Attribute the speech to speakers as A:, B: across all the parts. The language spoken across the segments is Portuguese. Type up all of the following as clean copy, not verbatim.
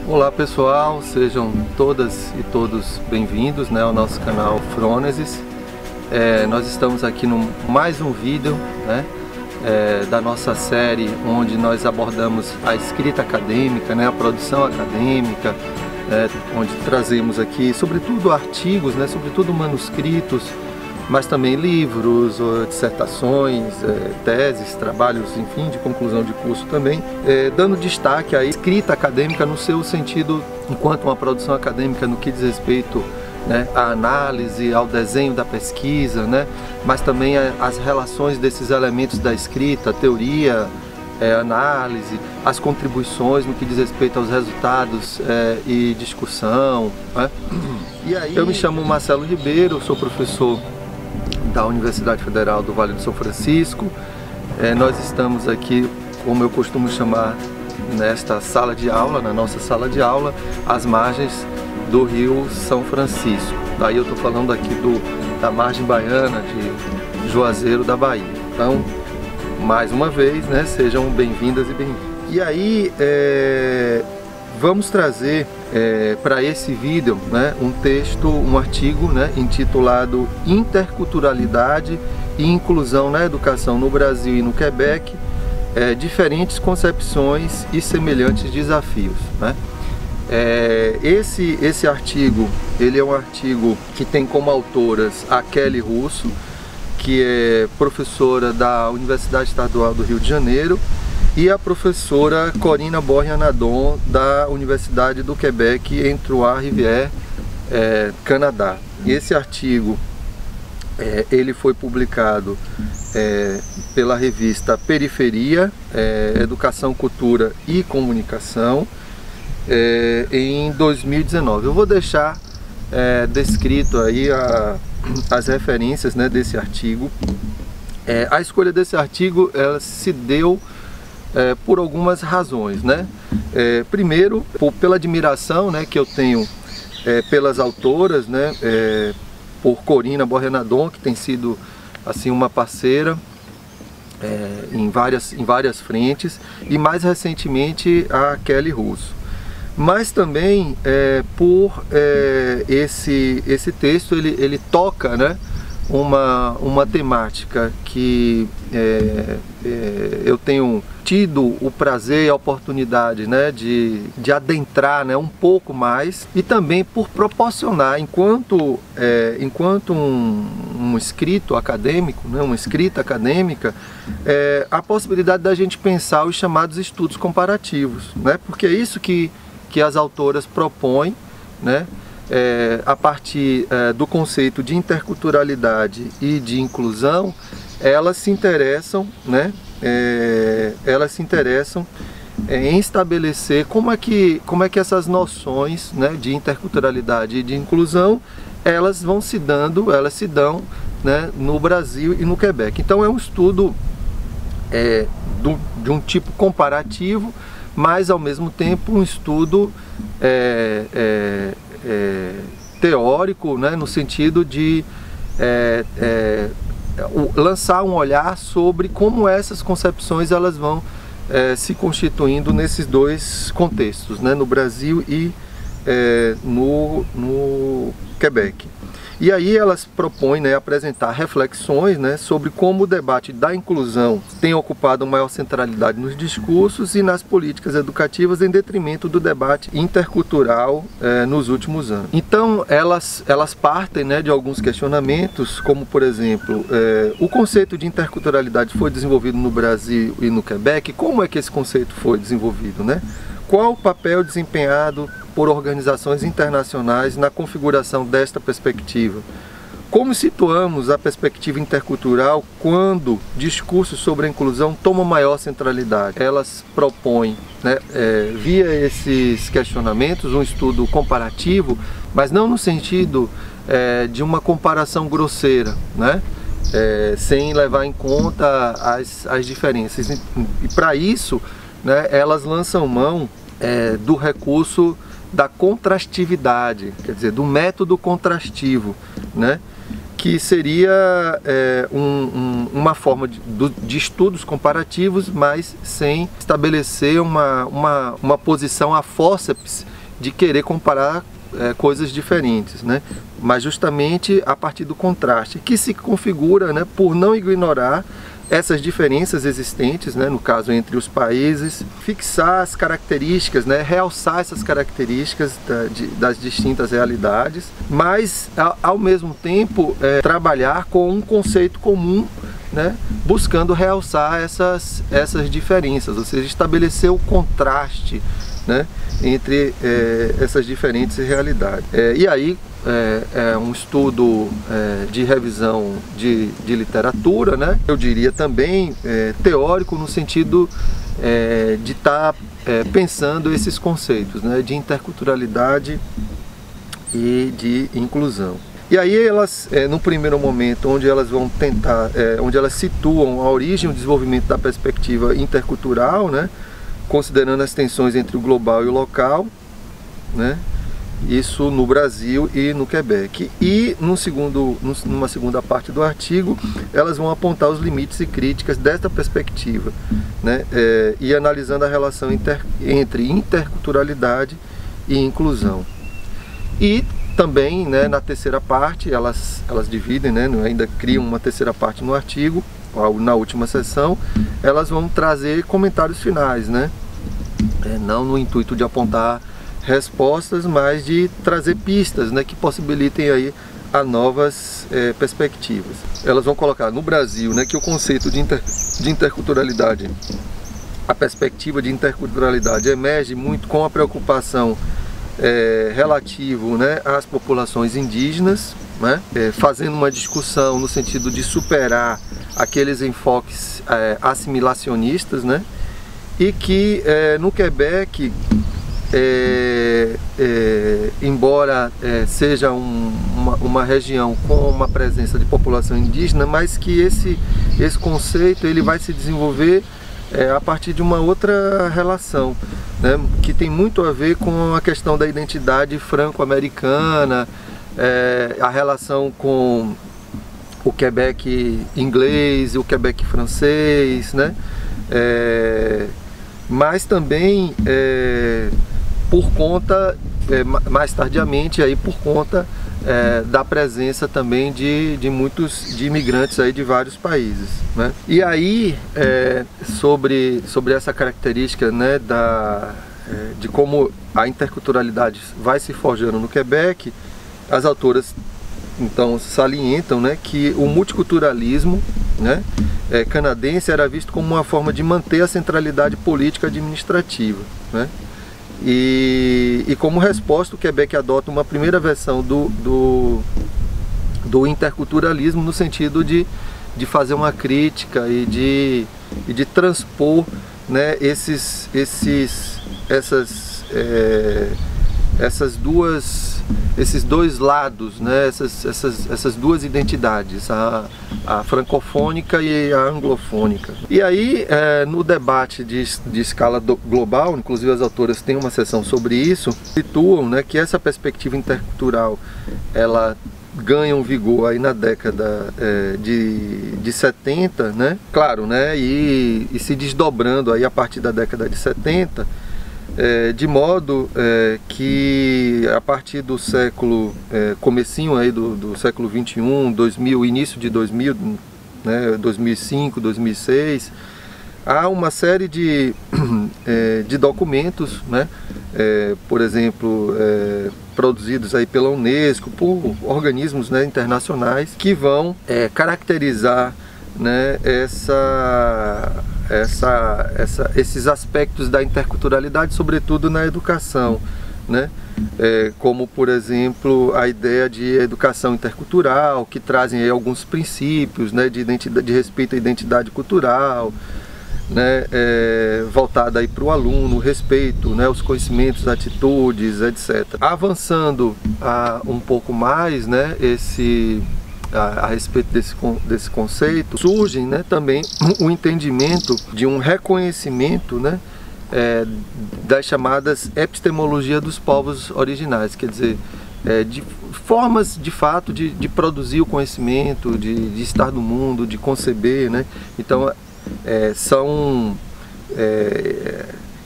A: Olá pessoal, sejam todas e todos bem-vindos, ao nosso canal Frônesis. Nós estamos aqui no mais um vídeo da nossa série onde nós abordamos a escrita acadêmica, a produção acadêmica, onde trazemos aqui sobretudo artigos, sobretudo manuscritos, mas também livros, dissertações, teses, trabalhos, enfim, de conclusão de curso também, dando destaque à escrita acadêmica no seu sentido enquanto uma produção acadêmica no que diz respeito à análise, ao desenho da pesquisa, mas também às relações desses elementos da escrita, teoria, análise, as contribuições no que diz respeito aos resultados e discussão. E aí, eu me chamo Marcelo Ribeiro, sou professor da Universidade Federal do Vale do São Francisco. Nós estamos aqui, como eu costumo chamar, nesta sala de aula, na nossa sala de aula, às margens do Rio São Francisco. Daí eu estou falando aqui da margem baiana de Juazeiro da Bahia. Então, mais uma vez, sejam bem-vindas e bem-vindos. E aí, vamos trazer para esse vídeo um texto, um artigo intitulado Interculturalidade e Inclusão na Educação no Brasil e no Quebec, diferentes concepções e semelhantes desafios. Esse artigo, ele é um artigo que tem como autoras a Kelly Russo, que é professora da Universidade Estadual do Rio de Janeiro, e a professora Corina Borja-Nadon, da Universidade do Quebec, em Trois-Rivières, Canadá. E esse artigo ele foi publicado pela revista Periferia, Educação, Cultura e Comunicação, em 2019. Eu vou deixar descrito aí as referências desse artigo. A escolha desse artigo ela se deu por algumas razões, primeiro, pela admiração que eu tenho pelas autoras, por Corina Borja-Nadon, que tem sido assim uma parceira em várias frentes, e mais recentemente a Kelly Russo. Mas também por esse texto ele toca uma temática que eu tenho tido o prazer e a oportunidade de adentrar um pouco mais, e também por proporcionar, enquanto um escrito acadêmico, uma escrita acadêmica, a possibilidade da gente pensar os chamados estudos comparativos, porque é isso que as autoras propõem, a partir do conceito de interculturalidade e de inclusão. Elas se interessam, em estabelecer como é que essas noções de interculturalidade e de inclusão elas se dão no Brasil e no Quebec. Então é um estudo de um tipo comparativo, mas ao mesmo tempo um estudo teórico, no sentido de lançar um olhar sobre como essas concepções elas vão se constituindo nesses dois contextos, no Brasil e no Quebec. E aí elas propõem apresentar reflexões sobre como o debate da inclusão tem ocupado maior centralidade nos discursos e nas políticas educativas, em detrimento do debate intercultural nos últimos anos. Então elas partem de alguns questionamentos, como por exemplo, o conceito de interculturalidade foi desenvolvido no Brasil e no Quebec. Como é que esse conceito foi desenvolvido? Qual o papel desempenhado por organizações internacionais na configuração desta perspectiva? Como situamos a perspectiva intercultural quando discursos sobre a inclusão tomam maior centralidade? Elas propõem, via esses questionamentos, um estudo comparativo, mas não no sentido de uma comparação grosseira, sem levar em conta as diferenças. E para isso, elas lançam mão do recurso da contrastividade, quer dizer, do método contrastivo, que seria uma forma de estudos comparativos, mas sem estabelecer uma posição a fórceps de querer comparar coisas diferentes, né? Mas justamente a partir do contraste, que se configura, né, por não ignorar essas diferenças existentes, né, no caso entre os países, fixar as características, né, realçar essas características das distintas realidades, mas ao mesmo tempo trabalhar com um conceito comum, né, buscando realçar essas diferenças, ou seja, estabelecer o contraste, né, entre essas diferentes realidades. E aí é um estudo de revisão de literatura, né? Eu diria também teórico, no sentido de estar pensando esses conceitos, né, de interculturalidade e de inclusão. E aí elas, no primeiro momento, onde elas vão tentar, onde elas situam a origem e o desenvolvimento da perspectiva intercultural, né, considerando as tensões entre o global e o local, né, isso no Brasil e no Quebec. E numa segunda parte do artigo, elas vão apontar os limites e críticas desta perspectiva, né, e analisando a relação entre interculturalidade e inclusão. E também, né, na terceira parte, elas dividem, né, ainda criam uma terceira parte no artigo. Na última sessão, elas vão trazer comentários finais, né? Não no intuito de apontar respostas, mas de trazer pistas, né, que possibilitem aí a novas perspectivas. Elas vão colocar no Brasil, né, que o conceito de interculturalidade, a perspectiva de interculturalidade emerge muito com a preocupação relativo, né, às populações indígenas, né, fazendo uma discussão no sentido de superar aqueles enfoques assimilacionistas, né, e que no Quebec, embora seja uma região com uma presença de população indígena, mas que esse conceito ele vai se desenvolver a partir de uma outra relação, né, que tem muito a ver com a questão da identidade franco-americana, a relação com o Quebec inglês e o Quebec francês, né, mas também por conta, mais tardiamente, aí, por conta da presença também de muitos imigrantes aí de vários países, né? E aí, sobre essa característica, né, de como a interculturalidade vai se forjando no Quebec, as autoras então salientam, né, que o multiculturalismo, né, canadense era visto como uma forma de manter a centralidade política administrativa, né? E como resposta, o Quebec adota uma primeira versão do interculturalismo no sentido de fazer uma crítica e de transpor, né, esses dois lados, né, essas duas identidades, a francofônica e a anglofônica. E aí, no debate de escala global, inclusive as autoras têm uma sessão sobre isso, situam, né, que essa perspectiva intercultural ela ganha um vigor aí na década de 70, né, claro, né, e se desdobrando aí a partir da década de 70, de modo que a partir do século, comecinho aí do século 21, 2000, início de 2000, né, 2005, 2006, há uma série de documentos, né, por exemplo, produzidos aí pela Unesco, por organismos, né, internacionais, que vão caracterizar, né, esses aspectos da interculturalidade, sobretudo na educação, né? Como, por exemplo, a ideia de educação intercultural, que trazem aí alguns princípios, né, de respeito à identidade cultural, né, voltada aí para o aluno, o respeito, né, os conhecimentos, atitudes, etc. Avançando um pouco mais, né, a respeito desse conceito, surge, né, também o entendimento de um reconhecimento, né, das chamadas epistemologia dos povos originais, quer dizer, de formas de fato de produzir o conhecimento, de estar no mundo, de conceber, né? Então são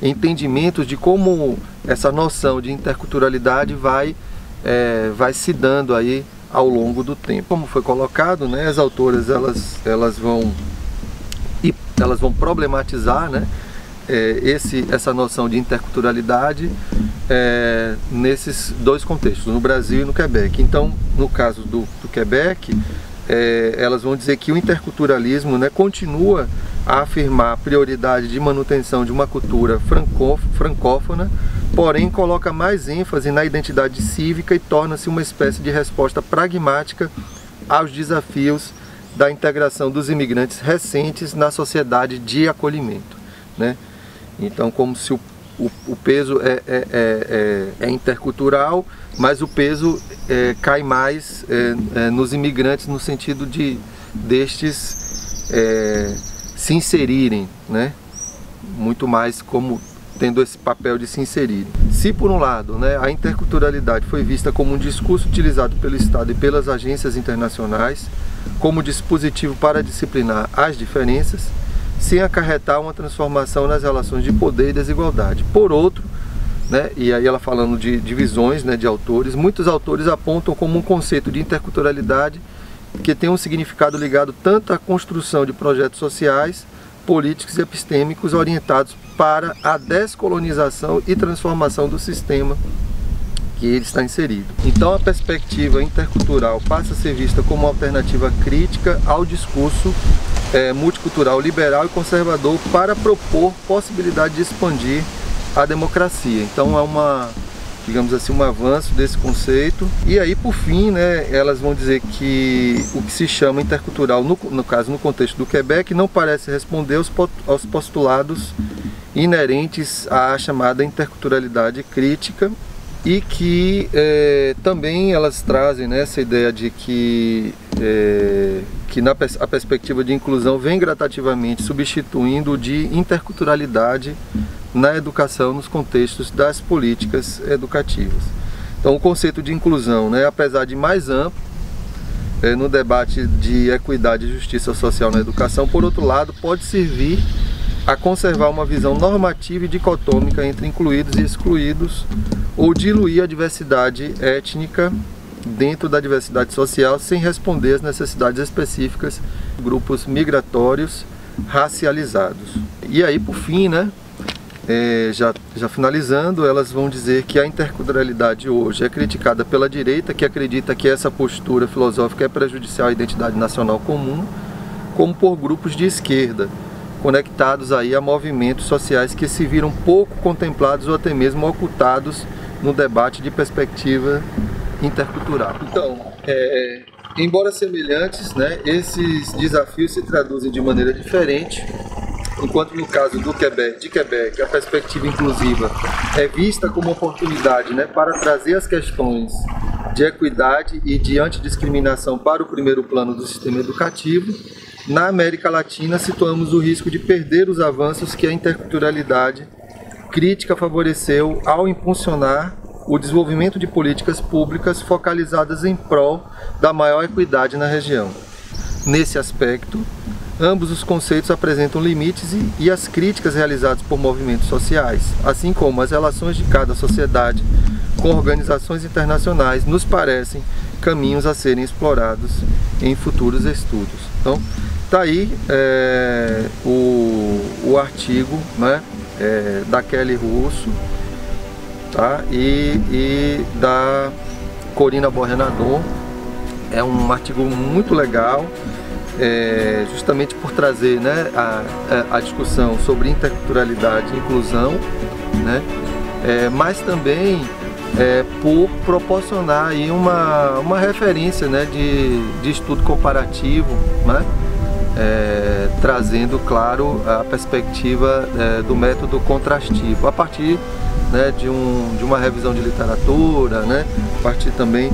A: entendimentos de como essa noção de interculturalidade vai se dando aí ao longo do tempo. Como foi colocado, né, as autoras elas vão problematizar, né, essa noção de interculturalidade nesses dois contextos, no Brasil e no Quebec. Então, no caso do Quebec, elas vão dizer que o interculturalismo, né, continua a afirmar a prioridade de manutenção de uma cultura francófona, porém coloca mais ênfase na identidade cívica e torna-se uma espécie de resposta pragmática aos desafios da integração dos imigrantes recentes na sociedade de acolhimento, né? Então, como se o peso é intercultural, mas o peso cai mais nos imigrantes no sentido destes se inserirem, né? Muito mais como tendo esse papel de se inserir. Se por um lado, né, a interculturalidade foi vista como um discurso utilizado pelo Estado e pelas agências internacionais como dispositivo para disciplinar as diferenças, sem acarretar uma transformação nas relações de poder e desigualdade. Por outro, né, e aí ela falando de divisões, né, de autores, muitos autores apontam como um conceito de interculturalidade que tem um significado ligado tanto à construção de projetos sociais, políticos e epistêmicos orientados para a descolonização e transformação do sistema que ele está inserido. Então a perspectiva intercultural passa a ser vista como uma alternativa crítica ao discurso multicultural, liberal e conservador para propor possibilidade de expandir a democracia. Então é digamos assim, um avanço desse conceito. E aí, por fim, né, elas vão dizer que o que se chama intercultural, no caso, no contexto do Quebec, não parece responder aos postulados inerentes à chamada interculturalidade crítica, e que também elas trazem, né, essa ideia de que a perspectiva de inclusão vem gradativamente substituindo o de interculturalidade na educação nos contextos das políticas educativas. Então o conceito de inclusão, né, apesar de mais amplo no debate de equidade e justiça social na educação, por outro lado pode servir a conservar uma visão normativa e dicotômica entre incluídos e excluídos, ou diluir a diversidade étnica dentro da diversidade social sem responder às necessidades específicas de grupos migratórios racializados. E aí, por fim, né, já finalizando, elas vão dizer que a interculturalidade hoje é criticada pela direita, que acredita que essa postura filosófica é prejudicial à identidade nacional comum, como por grupos de esquerda, conectados aí a movimentos sociais que se viram pouco contemplados ou até mesmo ocultados no debate de perspectiva intercultural. Então, embora semelhantes, né, esses desafios se traduzem de maneira diferente. Enquanto no caso de Quebec, a perspectiva inclusiva é vista como oportunidade, né, para trazer as questões de equidade e de antidiscriminação para o primeiro plano do sistema educativo, na América Latina situamos o risco de perder os avanços que a interculturalidade crítica favoreceu ao impulsionar o desenvolvimento de políticas públicas focalizadas em prol da maior equidade na região. Nesse aspecto, ambos os conceitos apresentam limites e as críticas realizadas por movimentos sociais, assim como as relações de cada sociedade com organizações internacionais, nos parecem caminhos a serem explorados em futuros estudos. Então, está aí o artigo, né, da Kelly Russo, tá, e da Corina Borrenador. É um artigo muito legal, justamente por trazer, né, a discussão sobre interculturalidade e inclusão, né, mas também por proporcionar aí uma referência, né, de estudo comparativo, né, trazendo, claro, a perspectiva do método contrastivo, a partir, né, de uma revisão de literatura, né, a partir também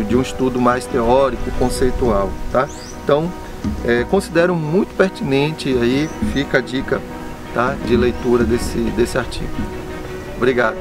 A: de um estudo mais teórico, conceitual, tá? Então, considero muito pertinente, aí fica a dica, tá, de leitura desse artigo. Obrigado.